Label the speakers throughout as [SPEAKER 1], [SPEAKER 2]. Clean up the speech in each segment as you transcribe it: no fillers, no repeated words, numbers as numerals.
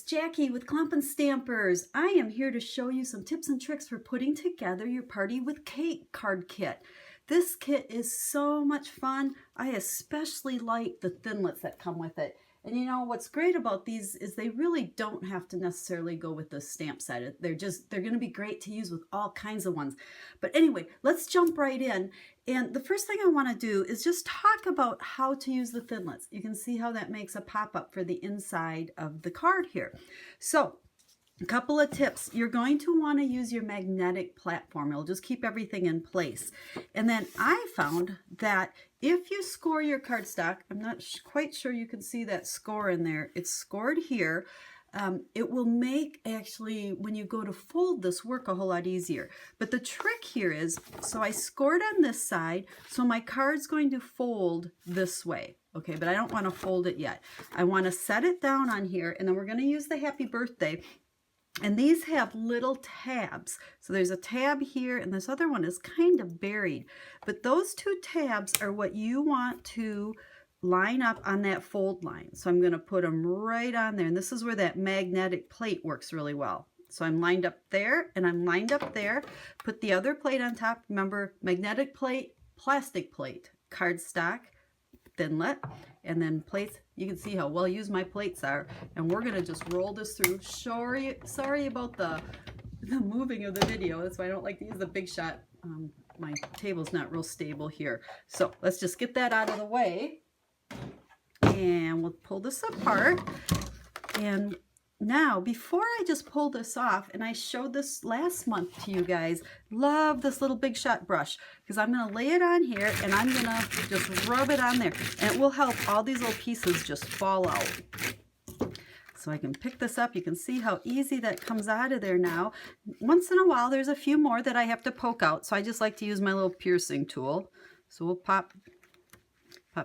[SPEAKER 1] Jackie with Klompen Stampers. I am here to show you some tips and tricks for putting together your Party with Kate card kit. This kit is so much fun. I especially like the thinlits that come with it. And you know what's great about these is they really don't have to necessarily go with the stamp set. They're going to be great to use with all kinds of ones. But anyway, let's jump right in. And the first thing I want to do is just talk about how to use the thinlits. You can see how that makes a pop-up for the inside of the card here. So a couple of tips. You're going to want to use your magnetic platform. It'll just keep everything in place. And then I found that if you score your cardstock, I'm not quite sure you can see that score in there. It's scored here. It will make actually, when you go to fold this, work a whole lot easier. But the trick here is, so I scored on this side, so my card's going to fold this way. Okay, but I don't want to fold it yet. I want to set it down on here, and then we're going to use the happy birthday. And these have little tabs. So there's a tab here, and this other one is kind of buried. But those two tabs are what you want to line up on that fold line. So I'm going to put them right on there. And this is where that magnetic plate works really well. So I'm lined up there, and I'm lined up there. Put the other plate on top. Remember, magnetic plate, plastic plate, cardstock, thinlet, and then plates. You can see how well used my plates are, and we're gonna just roll this through. Sorry about the moving of the video. That's why I don't like to use the Big Shot. My table's not real stable here. So let's just get that out of the way, and we'll pull this apart. And now, before I just pull this off, and I showed this last month to you guys, love this little Big Shot brush, because I'm going to lay it on here, and I'm going to just rub it on there, and it will help all these little pieces just fall out. So I can pick this up. You can see how easy that comes out of there now. Once in a while, there's a few more that I have to poke out, so I just like to use my little piercing tool. So we'll pop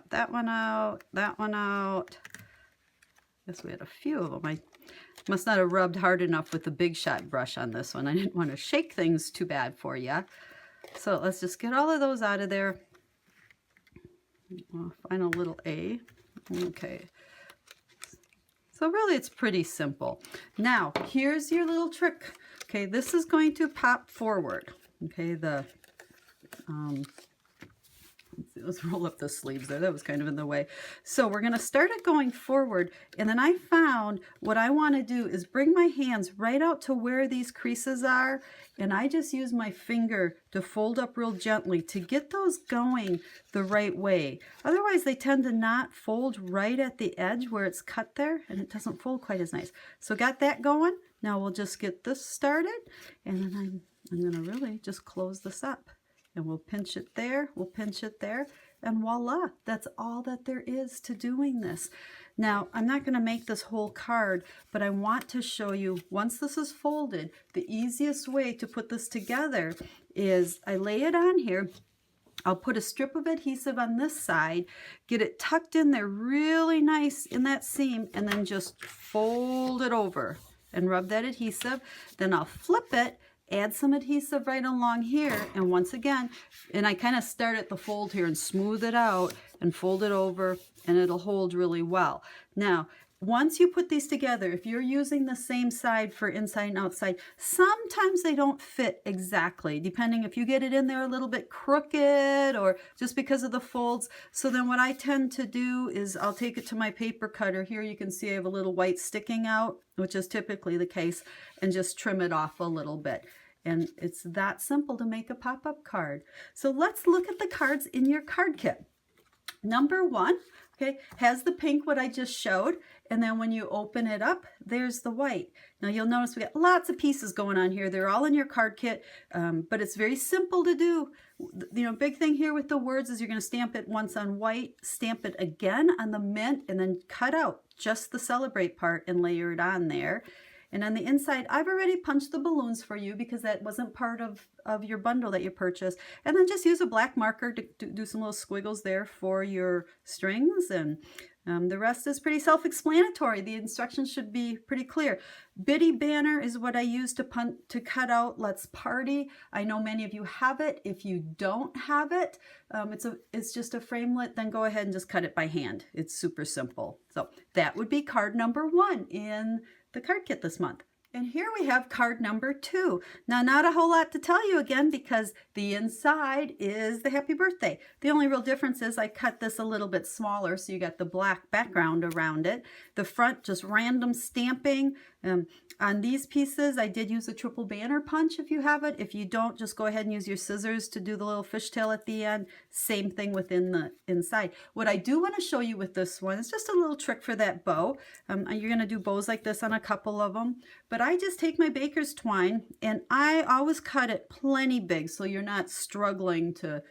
[SPEAKER 1] that one out, that one out. Guess we had a few of them. I must not have rubbed hard enough with the Big Shot brush on this one. I didn't want to shake things too bad for you. So let's just get all of those out of there. I'll find a little A. Okay. So really it's pretty simple. Now, here's your little trick. Okay, this is going to pop forward. Okay, let's roll up the sleeves there. That was kind of in the way. So we're going to start it going forward. And then I found what I want to do is bring my hands right out to where these creases are. And I just use my finger to fold up real gently to get those going the right way. Otherwise, they tend to not fold right at the edge where it's cut there. And it doesn't fold quite as nice. So got that going. Now we'll just get this started. And then I'm going to really just close this up. And we'll pinch it there, we'll pinch it there, and voila, that's all that there is to doing this. Now, I'm not going to make this whole card, but I want to show you, once this is folded, the easiest way to put this together is I lay it on here. I'll put a strip of adhesive on this side, get it tucked in there really nice in that seam, and then just fold it over and rub that adhesive. Then I'll flip it, add some adhesive right along here, and once again, and I kind of start at the fold here and smooth it out and fold it over, and it'll hold really well. Now, once you put these together, if you're using the same side for inside and outside, sometimes they don't fit exactly, depending if you get it in there a little bit crooked or just because of the folds. So then what I tend to do is I'll take it to my paper cutter. Here you can see I have a little white sticking out, which is typically the case, and just trim it off a little bit. And it's that simple to make a pop-up card. So let's look at the cards in your card kit. Number one, okay, has the pink, what I just showed, and then when you open it up, there's the white. Now you'll notice we got lots of pieces going on here. They're all in your card kit, but it's very simple to do. You know, big thing here with the words is you're going to stamp it once on white, stamp it again on the mint, and then cut out just the celebrate part and layer it on there. And on the inside, I've already punched the balloons for you because that wasn't part of your bundle that you purchased. And then just use a black marker to do some little squiggles there for your strings. And the rest is pretty self-explanatory. The instructions should be pretty clear. Bitty banner is what I use to cut out Let's Party. I know many of you have it. If you don't have it, it's just a framelit, then go ahead and just cut it by hand. It's super simple. So that would be card number one in the card kit this month. And here we have card number 2. Now, not a whole lot to tell you again because the inside is the happy birthday. The only real difference is I cut this a little bit smaller, so you got the black background around it. The front, just random stamping. On these pieces, I did use a triple banner punch if you have it. If you don't, just go ahead and use your scissors to do the little fishtail at the end. Same thing within the inside. What I do want to show you with this one is just a little trick for that bow. You're going to do bows like this on a couple of them. But I just take my baker's twine and I always cut it plenty big so you're not struggling to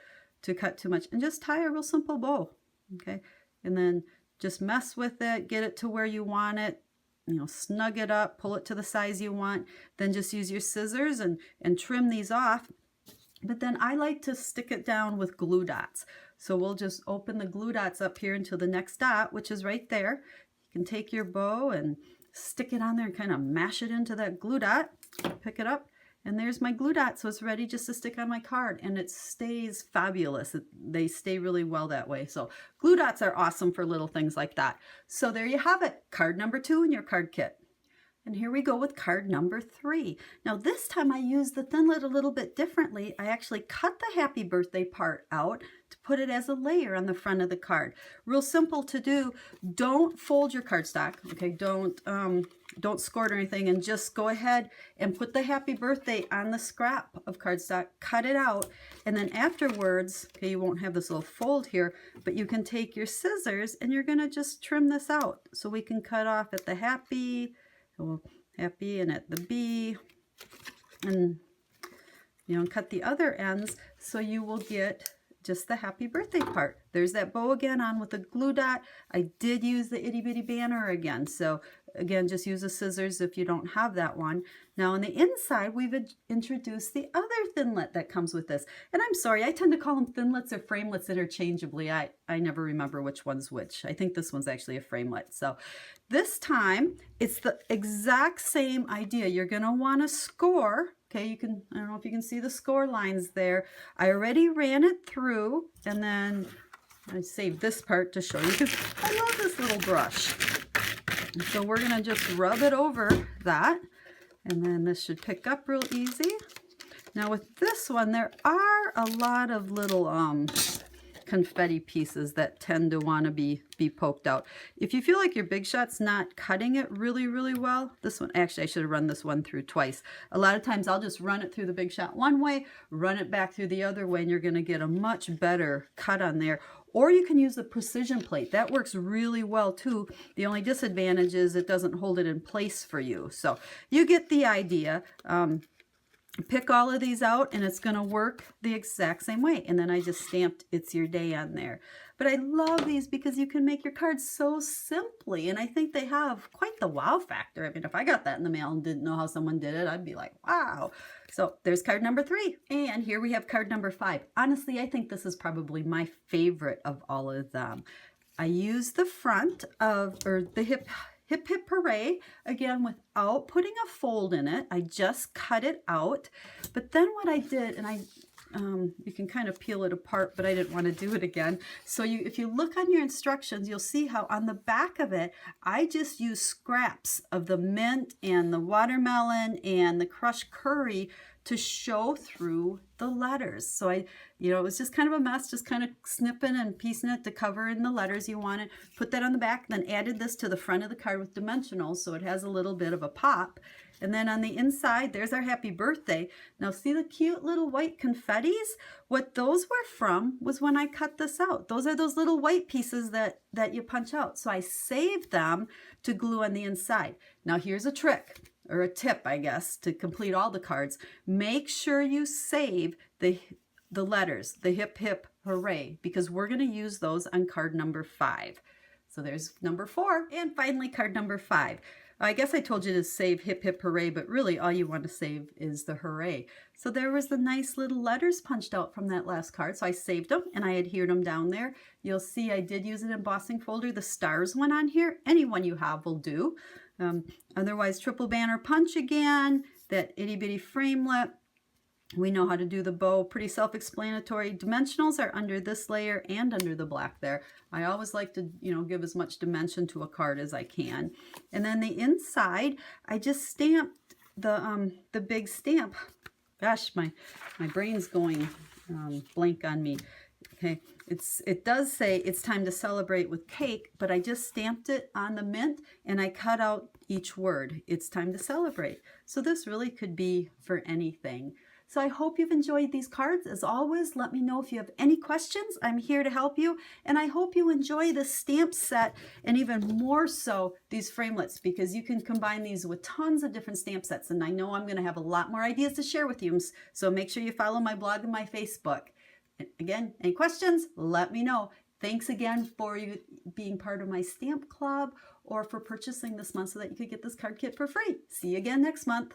[SPEAKER 1] cut too much. And just tie a real simple bow, okay? And then just mess with it, get it to where you want it. You know, snug it up, pull it to the size you want, then just use your scissors and trim these off. But then I like to stick it down with glue dots. So we'll just open the glue dots up here into the next dot, which is right there. You can take your bow and stick it on there and kind of mash it into that glue dot, pick it up, and there's my glue dot. So it's ready just to stick on my card, and it stays fabulous. They stay really well that way. So glue dots are awesome for little things like that. So there you have it, card number 2 in your card kit. And here we go with card number 3. Now this time I used the Thinlit a little bit differently. I actually cut the happy birthday part out to put it as a layer on the front of the card. Real simple to do. Don't fold your cardstock, okay? Don't score it or anything, and just go ahead and put the happy birthday on the scrap of cardstock, cut it out, and then afterwards, okay, you won't have this little fold here, but you can take your scissors and you're gonna just trim this out. So we can cut off at the happy and at the B, and you know, cut the other ends so you will get just the happy birthday part. There's that bow again on with a glue dot. I did use the itty bitty banner again, so again, just use the scissors if you don't have that one. Now on the inside, we've introduced the other Thinlit that comes with this. And I'm sorry, I tend to call them Thinlits or Framelits interchangeably. I never remember which one's which. I think this one's actually a Framelit. So this time, it's the exact same idea. You're gonna wanna score. Okay, you can, I don't know if you can see the score lines there. I already ran it through, and then I saved this part to show you because I love this little brush. So we're gonna just rub it over that, and then this should pick up real easy. Now with this one, there are a lot of little confetti pieces that tend to want to be poked out. If you feel like your Big Shot's not cutting it really well, this one, actually I should have run this one through twice. A lot of times I'll just run it through the Big Shot one way, run it back through the other way, and you're going to get a much better cut on there. Or you can use the precision plate. That works really well too. The only disadvantage is it doesn't hold it in place for you. So you get the idea. Pick all of these out and it's going to work the exact same way. And then I just stamped "It's Your Day" on there. But I love these because you can make your cards so simply, and I think they have quite the wow factor. I mean, if I got that in the mail and didn't know how someone did it, I'd be like, wow. So there's card number 3. And here we have card number 5. Honestly, I think this is probably my favorite of all of them. I used the front of, or the hip hip hooray, again without putting a fold in it. I just cut it out. But then what I did, and you can kind of peel it apart, but I didn't want to do it again. So if you look on your instructions, you'll see how on the back of it, I just used scraps of the mint and the watermelon and the crushed curry to show through the letters. So it was just kind of a mess, just kind of snipping and piecing it to cover in the letters you wanted. Put that on the back, then added this to the front of the card with dimensionals so it has a little bit of a pop. And then on the inside, there's our happy birthday. Now see the cute little white confettis? What those were from was when I cut this out. Those are those little white pieces that you punch out. So I saved them to glue on the inside. Now here's a trick, or a tip, I guess, to complete all the cards. Make sure you save the letters, the hip hip hooray, because we're going to use those on card number 5. So there's number 4, and finally card number 5. I guess I told you to save hip hip hooray, but really all you want to save is the hooray. So there was the nice little letters punched out from that last card. So I saved them and I adhered them down there. You'll see I did use an embossing folder. The stars one on here, any one you have will do. Otherwise, triple banner punch again, that itty bitty framelit. We know how to do the bow, pretty self-explanatory. Dimensionals are under this layer and under the black there. I always like to, give as much dimension to a card as I can. And then the inside, I just stamped the big stamp. Gosh, my brain's going blank on me. Okay, it does say it's time to celebrate with cake, but I just stamped it on the mint and I cut out each word. It's time to celebrate. So this really could be for anything. So I hope you've enjoyed these cards. As always, let me know if you have any questions. I'm here to help you. And I hope you enjoy the stamp set and even more so these framelits, because you can combine these with tons of different stamp sets. And I know I'm going to have a lot more ideas to share with you. So make sure you follow my blog and my Facebook. Again, any questions, let me know. Thanks again for you being part of my stamp club or for purchasing this month so that you could get this card kit for free. See you again next month.